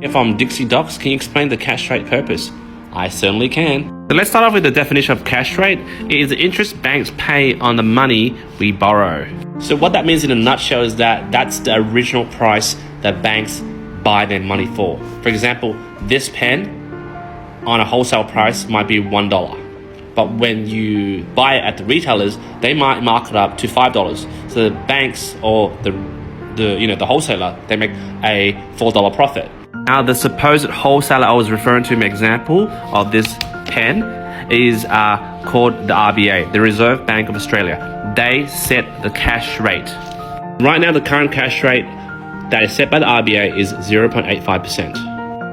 If I'm Dixie Docs, can you explain the cash rate purpose? I certainly can. So let's start off with the definition of cash rate. It is the interest banks pay on the money we borrow. So what that means in a nutshell is that that's the original price that banks buy their money for. For example, this pen on a wholesale price might be $1. But when you buy it at the retailers, they might mark it up to $5. So the banks or the wholesaler, they make a $4 profit. Now, the supposed wholesaler I was referring to in the example of this pen is called the RBA, the Reserve Bank of Australia. They set the cash rate. Right now, the current cash rate that is set by the RBA is 0.85%.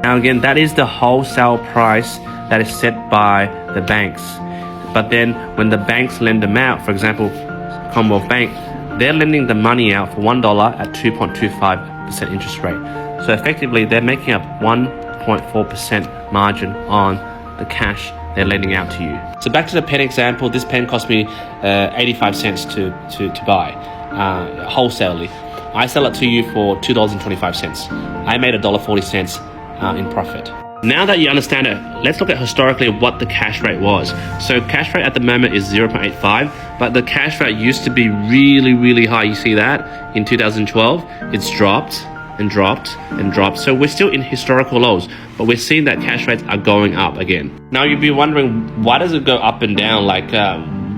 Now, again, that is the wholesale price that is set by the banks. But then when the banks lend them out, for example, Commonwealth Bank, they're lending the money out for $1 at 2.25% interest rate. So effectively, they're making up 1.4% margin on the cash they're lending out to you. So back to the pen example, this pen cost me 85 cents to buy wholesalely. I sell it to you for $2.25. I made $1.40 in profit. Now that you understand it, let's look at historically what the cash rate was. So cash rate at the moment is 0.85, but the cash rate used to be really, really high. You see that in 2012, it's dropped and dropped and dropped. So we're still in historical lows, but we're seeing that cash rates are going up again. Now you'd be wondering, why does it go up and down? Like,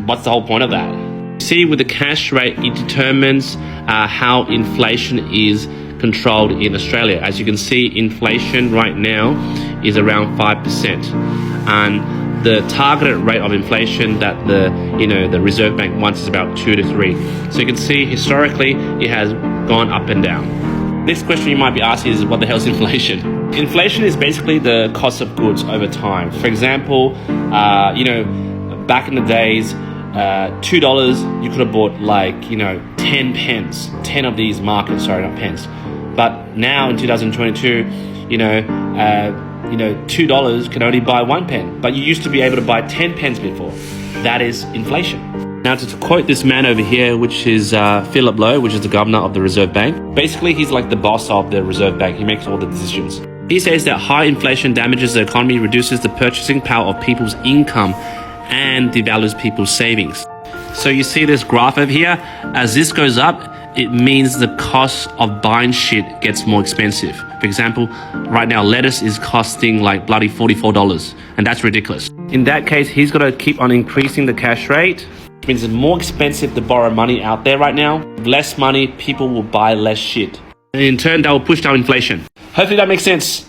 what's the whole point of that? See, with the cash rate, it determines how inflation is controlled in Australia. As you can see, inflation right now is around 5%, and the targeted rate of inflation that the Reserve Bank wants is about 2 to 3. So you can see historically it has gone up and down. Next question you might be asking is, what the hell is inflation? Inflation is basically the cost of goods over time. For example, back in the days, $2 you could have bought 10 pence, 10 of these markets, sorry, not pence. But now in 2022, $2 can only buy 1 pen, but you used to be able to buy 10 pence before. That is inflation. Now, to quote this man over here, which is Philip Lowe, which is the governor of the Reserve Bank, basically he's like the boss of the Reserve Bank. He makes all the decisions. He says that high inflation damages the economy, reduces the purchasing power of people's income, and devalues people's savings. So you see this graph over here, as this goes up, it means the cost of buying shit gets more expensive. For example, right now lettuce is costing like bloody $44, and that's ridiculous. In that case, he's got to keep on increasing the cash rate, which means it's more expensive to borrow money out there right now. With less money, people will buy less shit. And in turn, that will push down inflation. Hopefully that makes sense.